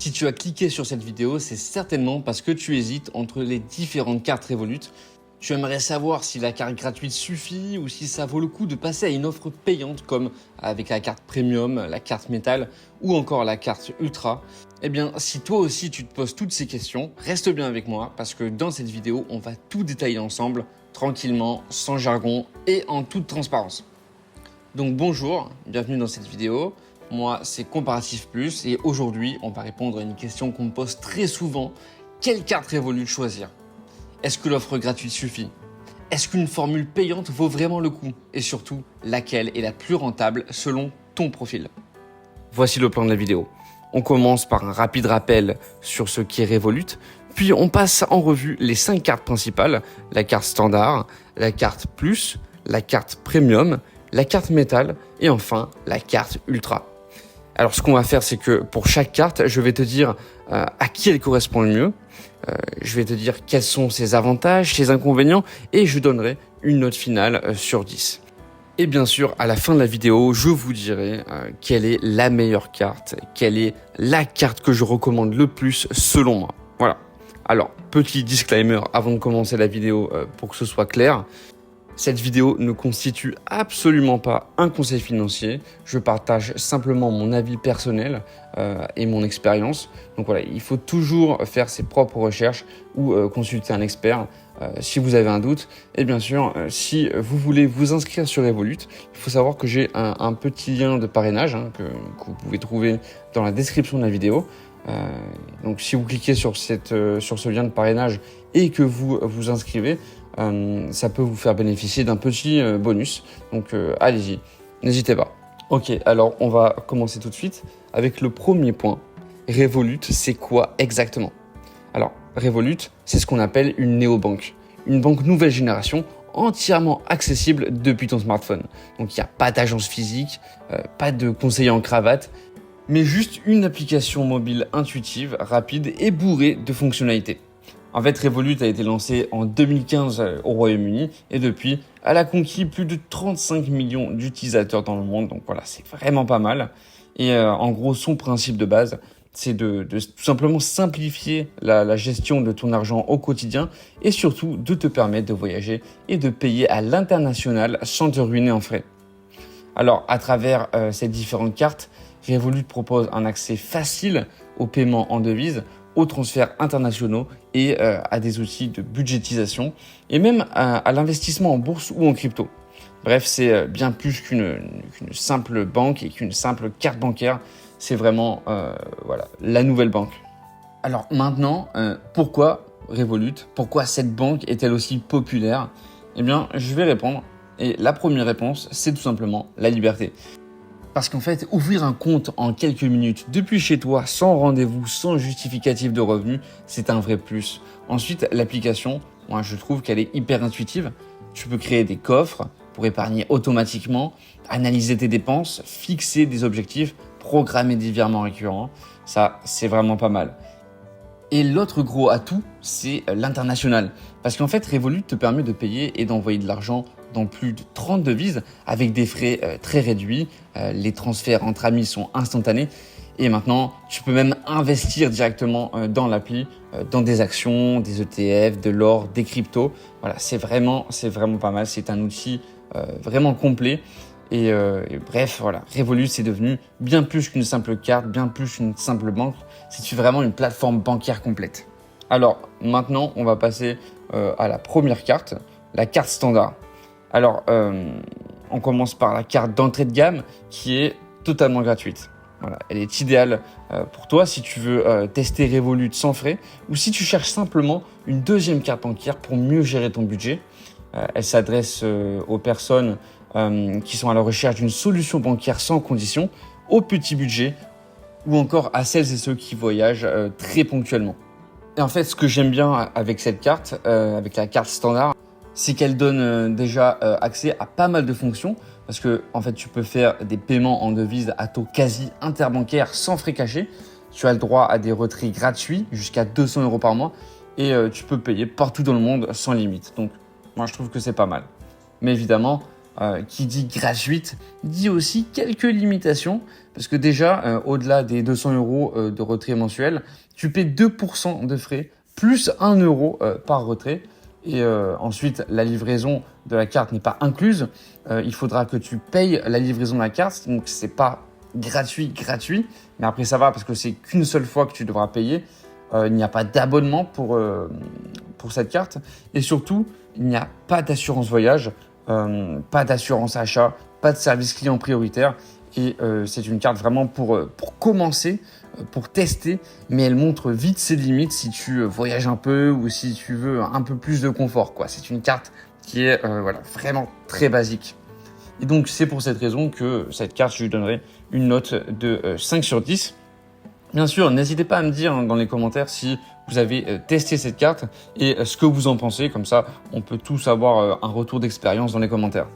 Si tu as cliqué sur cette vidéo, c'est certainement parce que tu hésites entre les différentes cartes Revolut. Tu aimerais savoir si la carte gratuite suffit ou si ça vaut le coup de passer à une offre payante comme avec la carte Premium, la carte Métal ou encore la carte Ultra. Eh bien, si toi aussi tu te poses toutes ces questions, reste bien avec moi parce que dans cette vidéo, on va tout détailler ensemble, tranquillement, sans jargon et en toute transparence. Donc bonjour, bienvenue dans cette vidéo. Moi, c'est Comparatif Plus et aujourd'hui, on va répondre à une question qu'on me pose très souvent. Quelle carte Revolut choisir? Est-ce que l'offre gratuite suffit? Est-ce qu'une formule payante vaut vraiment le coup? Et surtout, laquelle est la plus rentable selon ton profil? Voici le plan de la vidéo. On commence par un rapide rappel sur ce qu'est Revolut, puis on passe en revue les 5 cartes principales, la carte standard, la carte Plus, la carte Premium, la carte Métal et enfin la carte Ultra. Alors ce qu'on va faire, c'est que pour chaque carte, je vais te dire à qui elle correspond le mieux, je vais te dire quels sont ses avantages, ses inconvénients et je donnerai une note finale sur 10. Et bien sûr, à la fin de la vidéo, je vous dirai quelle est la meilleure carte, quelle est la carte que je recommande le plus selon moi. Voilà. Alors, petit disclaimer avant de commencer la vidéo pour que ce soit clair. Cette vidéo ne constitue absolument pas un conseil financier. Je partage simplement mon avis personnel et mon expérience. Donc voilà, il faut toujours faire ses propres recherches ou consulter un expert si vous avez un doute. Et bien sûr, si vous voulez vous inscrire sur Revolut, il faut savoir que j'ai un petit lien de parrainage que vous pouvez trouver dans la description de la vidéo. Donc si vous cliquez sur ce lien de parrainage et que vous vous inscrivez, ça peut vous faire bénéficier d'un petit bonus. Donc allez-y, n'hésitez pas. Ok, alors on va commencer tout de suite avec le premier point. Revolut, c'est quoi exactement? Alors Revolut, c'est ce qu'on appelle une néobanque. Une banque nouvelle génération entièrement accessible depuis ton smartphone. Donc il n'y a pas d'agence physique, pas de conseiller en cravate, mais juste une application mobile intuitive, rapide et bourrée de fonctionnalités. En fait, Revolut a été lancé en 2015 au Royaume-Uni et depuis, elle a conquis plus de 35 millions d'utilisateurs dans le monde. Donc voilà, c'est vraiment pas mal. Et en gros, son principe de base, c'est de tout simplement simplifier la gestion de ton argent au quotidien et surtout de te permettre de voyager et de payer à l'international sans te ruiner en frais. Alors, à travers ces différentes cartes, Revolut propose un accès facile aux paiements en devises, aux transferts internationaux et à des outils de budgétisation et même à l'investissement en bourse ou en crypto. Bref, c'est bien plus qu'une simple banque et qu'une simple carte bancaire. C'est vraiment la nouvelle banque. Alors maintenant, pourquoi Revolut? Pourquoi cette banque est-elle aussi populaire? Eh bien, je vais répondre. Et la première réponse, c'est tout simplement la liberté. Parce qu'en fait, ouvrir un compte en quelques minutes depuis chez toi, sans rendez-vous, sans justificatif de revenus, c'est un vrai plus. Ensuite, l'application, moi je trouve qu'elle est hyper intuitive. Tu peux créer des coffres pour épargner automatiquement, analyser tes dépenses, fixer des objectifs, programmer des virements récurrents. Ça, c'est vraiment pas mal. Et l'autre gros atout, c'est l'international. Parce qu'en fait, Revolut te permet de payer et d'envoyer de l'argent dans plus de 30 devises avec des frais très réduits. Les transferts entre amis sont instantanés. Et maintenant, tu peux même investir directement dans l'appli, dans des actions, des ETF, de l'or, des cryptos. Voilà, c'est vraiment pas mal. C'est un outil vraiment complet. Et bref, voilà, Revolut, c'est devenu bien plus qu'une simple carte, bien plus qu'une simple banque. C'est vraiment une plateforme bancaire complète. Alors, maintenant, on va passer à la première carte, la carte standard. Alors, on commence par la carte d'entrée de gamme qui est totalement gratuite. Voilà, elle est idéale pour toi si tu veux tester Revolut sans frais ou si tu cherches simplement une deuxième carte bancaire pour mieux gérer ton budget. Elle s'adresse aux personnes qui sont à la recherche d'une solution bancaire sans condition, au petit budget ou encore à celles et ceux qui voyagent très ponctuellement. Et en fait, ce que j'aime bien avec cette carte, avec la carte standard, c'est qu'elle donne déjà accès à pas mal de fonctions parce que en fait, tu peux faire des paiements en devises à taux quasi interbancaire sans frais cachés. Tu as le droit à des retraits gratuits jusqu'à 200 € par mois et tu peux payer partout dans le monde sans limite. Donc, moi, je trouve que c'est pas mal. Mais évidemment, qui dit gratuite, dit aussi quelques limitations. Parce que déjà, au-delà des 200 euros de retrait mensuel, tu paies 2% de frais, plus 1 euro par retrait. Et ensuite, la livraison de la carte n'est pas incluse. Il faudra que tu payes la livraison de la carte. Donc, c'est pas gratuit. Mais après, ça va parce que c'est qu'une seule fois que tu devras payer. Il n'y a pas d'abonnement pour cette carte. Et surtout, il n'y a pas d'assurance voyage, pas d'assurance achat, pas de service client prioritaire. Et c'est une carte vraiment pour commencer, pour tester, mais elle montre vite ses limites si tu voyages un peu ou si tu veux un peu plus de confort, quoi. C'est une carte qui est vraiment très basique. Et donc, c'est pour cette raison que cette carte, je lui donnerai une note de 5 sur 10. Bien sûr, n'hésitez pas à me dire dans les commentaires si vous avez testé cette carte et ce que vous en pensez. Comme ça, on peut tous avoir un retour d'expérience dans les commentaires.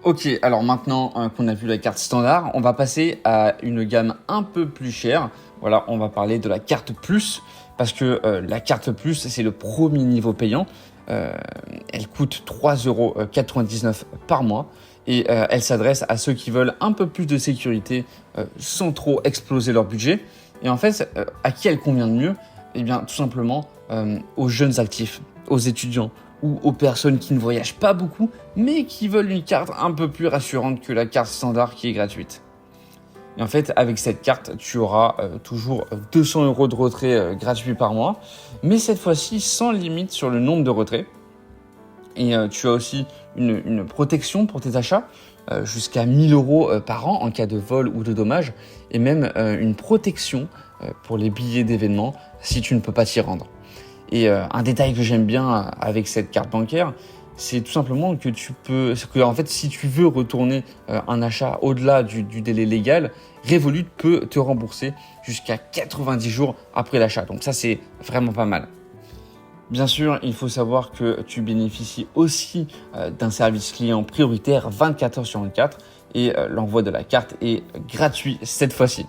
Ok, alors maintenant qu'on a vu la carte standard, on va passer à une gamme un peu plus chère. Voilà, on va parler de la carte Plus parce que la carte Plus, c'est le premier niveau payant. Elle coûte 3,99 € par mois et elle s'adresse à ceux qui veulent un peu plus de sécurité sans trop exploser leur budget. Et en fait, à qui elle convient de mieux? Eh bien, tout simplement aux jeunes actifs, aux étudiants ou aux personnes qui ne voyagent pas beaucoup, mais qui veulent une carte un peu plus rassurante que la carte standard qui est gratuite. Et en fait, avec cette carte, tu auras toujours 200 € de retrait gratuit par mois, mais cette fois-ci sans limite sur le nombre de retraits. Et tu as aussi une protection pour tes achats, jusqu'à 1 000 € par an en cas de vol ou de dommage, et même une protection pour les billets d'événements si tu ne peux pas t'y rendre. Et un détail que j'aime bien avec cette carte bancaire, c'est tout simplement en fait, si tu veux retourner un achat au-delà du délai légal, Revolut peut te rembourser jusqu'à 90 jours après l'achat. Donc ça, c'est vraiment pas mal. Bien sûr, il faut savoir que tu bénéficies aussi d'un service client prioritaire 24 heures sur 24 et l'envoi de la carte est gratuit cette fois-ci.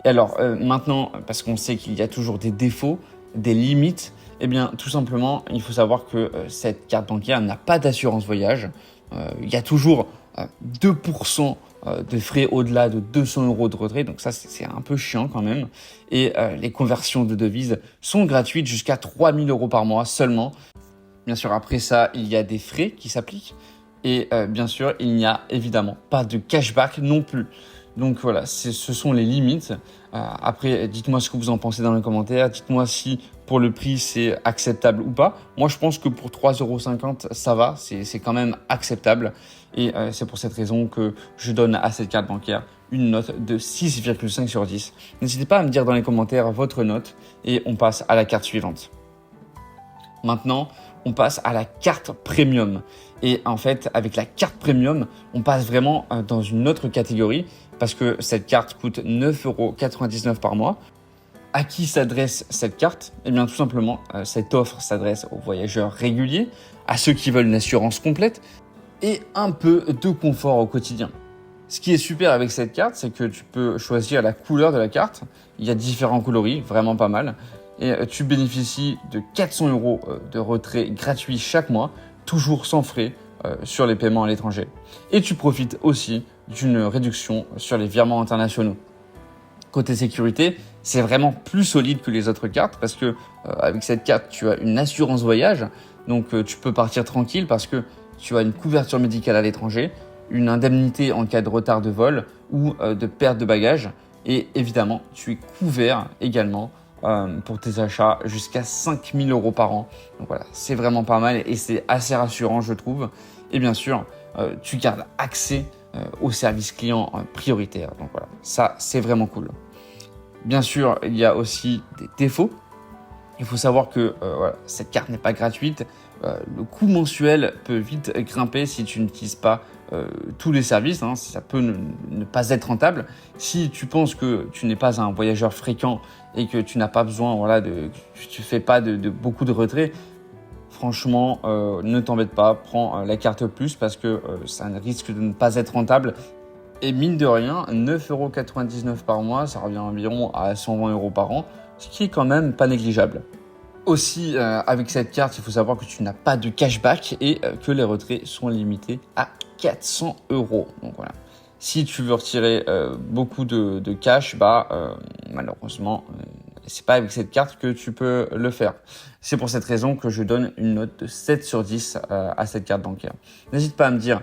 Et alors maintenant, parce qu'on sait qu'il y a toujours des défauts, des limites, eh bien tout simplement, il faut savoir que cette carte bancaire n'a pas d'assurance voyage. Il y a toujours 2% de frais au-delà de 200 € de retrait, donc ça c'est un peu chiant quand même. Et les conversions de devises sont gratuites jusqu'à 3 000 € par mois seulement. Bien sûr, après ça, il y a des frais qui s'appliquent et bien sûr, il n'y a évidemment pas de cashback non plus. Donc voilà, ce sont les limites. Après, dites-moi ce que vous en pensez dans les commentaires. Dites-moi si pour le prix c'est acceptable ou pas. Moi, je pense que pour 3,50 €, ça va. C'est quand même acceptable. Et c'est pour cette raison que je donne à cette carte bancaire une note de 6,5 sur 10. N'hésitez pas à me dire dans les commentaires votre note et on passe à la carte suivante. Maintenant, on passe à la carte premium. Et en fait, avec la carte premium, on passe vraiment dans une autre catégorie parce que cette carte coûte 9,99 € par mois. À qui s'adresse cette carte? Eh bien, tout simplement, cette offre s'adresse aux voyageurs réguliers, à ceux qui veulent une assurance complète et un peu de confort au quotidien. Ce qui est super avec cette carte, c'est que tu peux choisir la couleur de la carte. Il y a différents coloris, vraiment pas mal. Et tu bénéficies de 400 € de retrait gratuit chaque mois, toujours sans frais sur les paiements à l'étranger. Et tu profites aussi d'une réduction sur les virements internationaux. Côté sécurité, c'est vraiment plus solide que les autres cartes parce que avec cette carte, tu as une assurance voyage. Donc tu peux partir tranquille parce que tu as une couverture médicale à l'étranger, une indemnité en cas de retard de vol ou de perte de bagages. Et évidemment, tu es couvert également pour tes achats jusqu'à 5 000 € par an. Donc voilà, c'est vraiment pas mal et c'est assez rassurant, je trouve. Et bien sûr, tu gardes accès au service client prioritaire. Donc voilà, ça, c'est vraiment cool. Bien sûr, il y a aussi des défauts. Il faut savoir que cette carte n'est pas gratuite. Le coût mensuel peut vite grimper si tu n'utilises pas tous les services. Ça peut ne pas être rentable. Si tu penses que tu n'es pas un voyageur fréquent et que tu n'as pas besoin, tu fais pas de beaucoup de retraits, franchement, ne t'embête pas. Prends la carte Plus parce que ça risque de ne pas être rentable. Et mine de rien, 9,99 € par mois, ça revient environ à 120 € par an, ce qui est quand même pas négligeable. Aussi, avec cette carte, il faut savoir que tu n'as pas de cashback et que les retraits sont limités à 400 euros. Donc voilà. Si tu veux retirer beaucoup de cash, malheureusement, c'est pas avec cette carte que tu peux le faire. C'est pour cette raison que je donne une note de 7 sur 10 à cette carte bancaire. N'hésite pas à me dire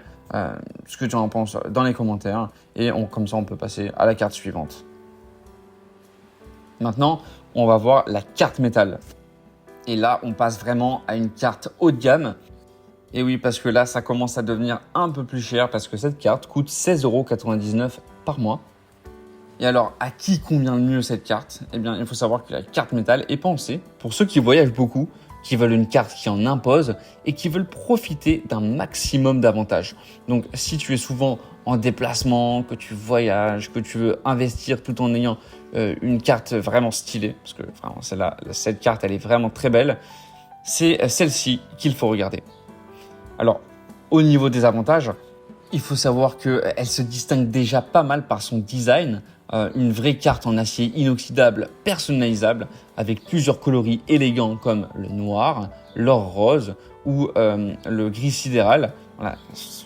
ce que tu en penses dans les commentaires et comme ça on peut passer à la carte suivante. Maintenant, on va voir la carte métal. Et là, on passe vraiment à une carte haut de gamme. Et oui, parce que là, ça commence à devenir un peu plus cher parce que cette carte coûte 16,99 € par mois. Et alors, à qui convient le mieux cette carte? Eh bien, il faut savoir que la carte métal est pensée pour ceux qui voyagent beaucoup, qui veulent une carte qui en impose et qui veulent profiter d'un maximum d'avantages. Donc, si tu es souvent en déplacement, que tu voyages, que tu veux investir tout en ayant une carte vraiment stylée, parce que vraiment, cette carte, elle est vraiment très belle, c'est celle-ci qu'il faut regarder. Alors, au niveau des avantages, il faut savoir qu'elle se distingue déjà pas mal par son design. Une vraie carte en acier inoxydable, personnalisable, avec plusieurs coloris élégants comme le noir, l'or rose ou le gris sidéral. Voilà,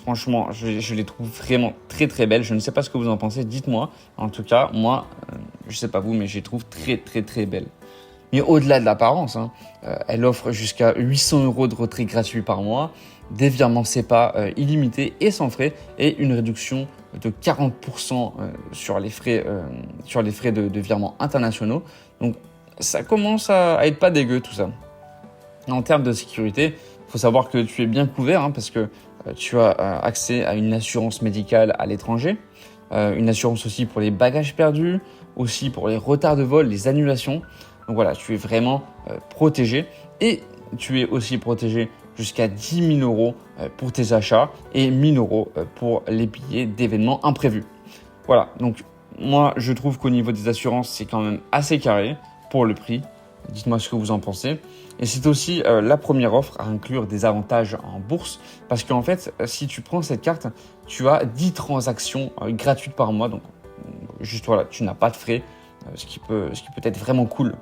franchement, je les trouve vraiment très très belles. Je ne sais pas ce que vous en pensez, dites-moi. En tout cas, moi, je ne sais pas vous, mais je les trouve très très très belles. Mais au-delà de l'apparence, elle offre jusqu'à 800 € de retrait gratuit par mois, des virements SEPA illimités et sans frais et une réduction de 40% sur les frais de virements internationaux. Donc ça commence à être pas dégueu tout ça. En termes de sécurité, il faut savoir que tu es bien couvert parce que tu as accès à une assurance médicale à l'étranger, une assurance aussi pour les bagages perdus, aussi pour les retards de vol, les annulations. Donc voilà, tu es vraiment protégé et tu es aussi protégé jusqu'à 10 000 € pour tes achats et 1 000 € pour les billets d'événements imprévus. Voilà, donc moi je trouve qu'au niveau des assurances, c'est quand même assez carré pour le prix. Dites-moi ce que vous en pensez. Et c'est aussi la première offre à inclure des avantages en bourse parce qu'en fait, si tu prends cette carte, tu as 10 transactions gratuites par mois. Donc juste voilà, tu n'as pas de frais, ce qui peut être vraiment cool.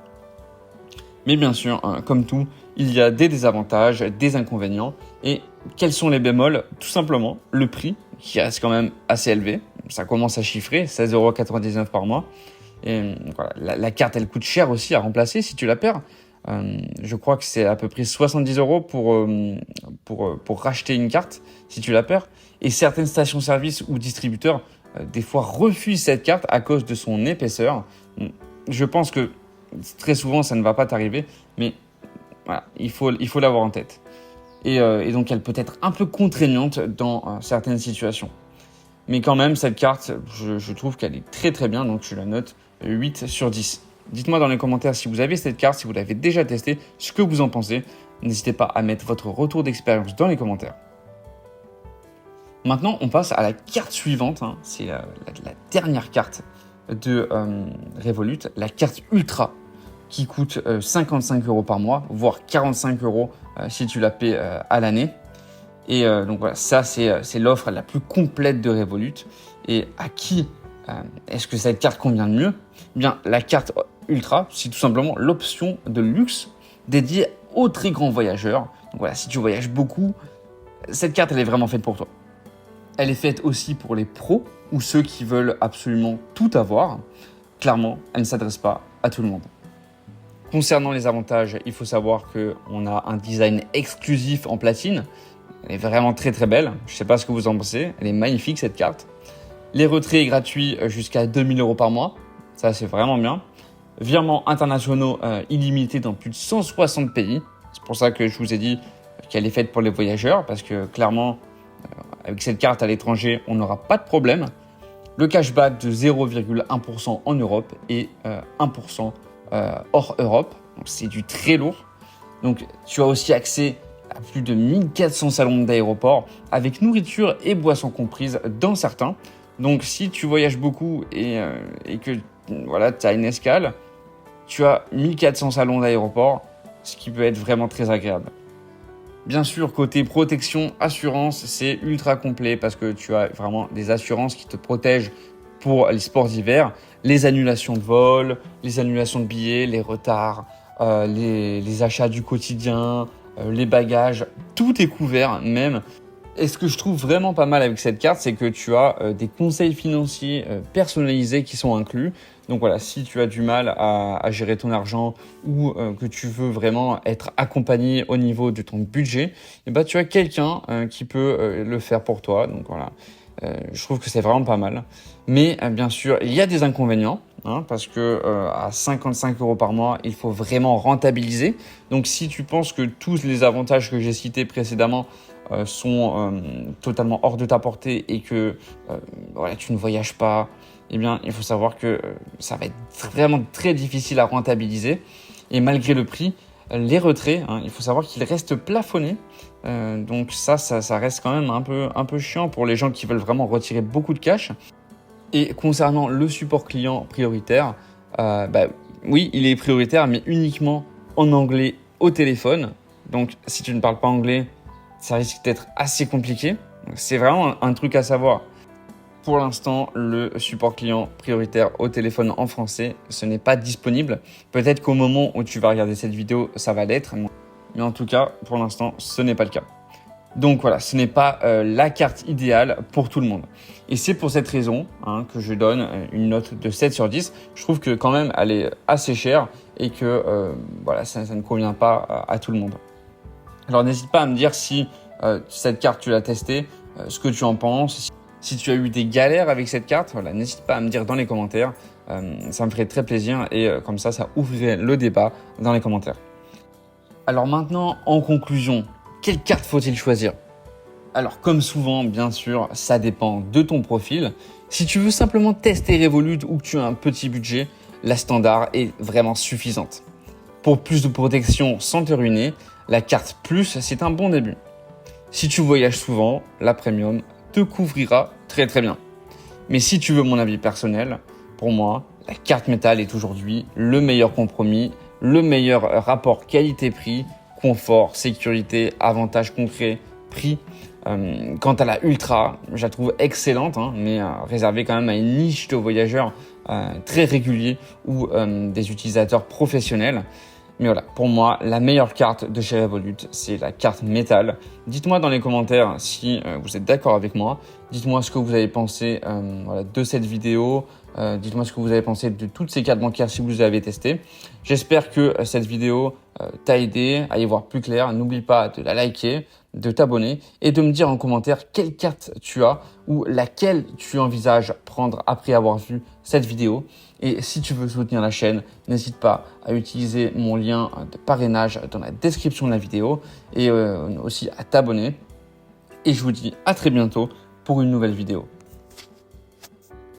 Mais bien sûr, comme tout, il y a des désavantages, des inconvénients. Et quels sont les bémols? Tout simplement, le prix, qui reste quand même assez élevé. Ça commence à chiffrer, 16,99 € par mois. Et voilà, la carte, elle coûte cher aussi à remplacer si tu la perds. Je crois que c'est à peu près 70 € pour racheter une carte si tu la perds. Et certaines stations-service ou distributeurs, des fois, refusent cette carte à cause de son épaisseur. Je pense que très souvent, ça ne va pas t'arriver, mais voilà, il faut l'avoir en tête. Et donc, elle peut être un peu contraignante dans certaines situations. Mais quand même, cette carte, je trouve qu'elle est très très bien, donc je la note 8 sur 10. Dites-moi dans les commentaires si vous avez cette carte, si vous l'avez déjà testée, ce que vous en pensez. N'hésitez pas à mettre votre retour d'expérience dans les commentaires. Maintenant, on passe à la carte suivante. C'est la dernière carte de Revolut, la carte Ultra, qui coûte 55 € par mois, voire 45 € si tu la paies à l'année. Et donc voilà, ça c'est l'offre la plus complète de Revolut. Et à qui est-ce que cette carte convient le mieux? Eh bien, la carte Ultra, c'est tout simplement l'option de luxe dédiée aux très grands voyageurs. Donc voilà, si tu voyages beaucoup, cette carte elle est vraiment faite pour toi. Elle est faite aussi pour les pros ou ceux qui veulent absolument tout avoir. Clairement, elle ne s'adresse pas à tout le monde. Concernant les avantages, il faut savoir qu'on a un design exclusif en platine. Elle est vraiment très très belle. Je ne sais pas ce que vous en pensez. Elle est magnifique cette carte. Les retraits gratuits jusqu'à 2 000 € par mois. Ça, c'est vraiment bien. Virements internationaux illimités dans plus de 160 pays. C'est pour ça que je vous ai dit qu'elle est faite pour les voyageurs. Parce que clairement, avec cette carte à l'étranger, on n'aura pas de problème. Le cashback de 0,1% en Europe et 1% hors Europe. Donc, c'est du très lourd. Donc, tu as aussi accès à plus de 1400 salons d'aéroport avec nourriture et boissons comprises dans certains. Donc, si tu voyages beaucoup et que voilà, tu as une escale, tu as 1400 salons d'aéroport, ce qui peut être vraiment très agréable. Bien sûr, côté protection, assurance, c'est ultra complet parce que tu as vraiment des assurances qui te protègent pour les sports d'hiver, les annulations de vol, les annulations de billets, les retards, les achats du quotidien, les bagages, tout est couvert, même Et ce que je trouve vraiment pas mal avec cette carte, c'est que tu as des conseils financiers personnalisés qui sont inclus. Donc voilà, si tu as du mal à gérer ton argent ou que tu veux vraiment être accompagné au niveau de ton budget, eh ben, tu as quelqu'un qui peut le faire pour toi. Donc voilà, je trouve que c'est vraiment pas mal. Mais bien sûr, il y a des inconvénients. Parce que à 55 € par mois, il faut vraiment rentabiliser. Donc si tu penses que tous les avantages que j'ai cités précédemment sont totalement hors de ta portée et que voilà, tu ne voyages pas, eh bien, il faut savoir que ça va être vraiment très difficile à rentabiliser. Et malgré le prix, les retraits, il faut savoir qu'ils restent plafonnés. Donc ça reste quand même un peu chiant pour les gens qui veulent vraiment retirer beaucoup de cash. Et concernant le support client prioritaire, oui, il est prioritaire, mais uniquement en anglais au téléphone. Donc, si tu ne parles pas anglais, ça risque d'être assez compliqué. C'est vraiment un truc à savoir. Pour l'instant, le support client prioritaire au téléphone en français, ce n'est pas disponible. Peut-être qu'au moment où tu vas regarder cette vidéo, ça va l'être. Mais en tout cas, pour l'instant, ce n'est pas le cas. Donc voilà, ce n'est pas la carte idéale pour tout le monde. Et c'est pour cette raison que je donne une note de 7 sur 10. Je trouve que quand même, elle est assez chère et que voilà, ça ne convient pas à tout le monde. Alors n'hésite pas à me dire si cette carte, tu l'as testée, ce que tu en penses. Si tu as eu des galères avec cette carte, voilà, n'hésite pas à me dire dans les commentaires. Ça me ferait très plaisir et comme ça ouvrirait le débat dans les commentaires. Alors maintenant, en conclusion, quelle carte faut-il choisir ? Alors comme souvent, bien sûr, ça dépend de ton profil. Si tu veux simplement tester Revolut ou que tu as un petit budget, la standard est vraiment suffisante. Pour plus de protection sans te ruiner, la carte Plus, c'est un bon début. Si tu voyages souvent, la Premium te couvrira très très bien. Mais si tu veux mon avis personnel, pour moi, la carte métal est aujourd'hui le meilleur compromis, le meilleur rapport qualité-prix, confort, sécurité, avantages concrets, prix. Quant à la Ultra, je la trouve excellente, mais réservée quand même à une niche de voyageurs très réguliers ou des utilisateurs professionnels. Mais voilà, pour moi, la meilleure carte de chez Revolut, c'est la carte métal. Dites-moi dans les commentaires si vous êtes d'accord avec moi. Dites-moi ce que vous avez pensé de cette vidéo. Dites-moi ce que vous avez pensé de toutes ces cartes bancaires si vous les avez testées. J'espère que cette vidéo t'a aidé à y voir plus clair. N'oublie pas de la liker, de t'abonner et de me dire en commentaire quelle carte tu as ou laquelle tu envisages prendre après avoir vu cette vidéo. Et si tu veux soutenir la chaîne, n'hésite pas à utiliser mon lien de parrainage dans la description de la vidéo et aussi à t'abonner. Et je vous dis à très bientôt pour une nouvelle vidéo.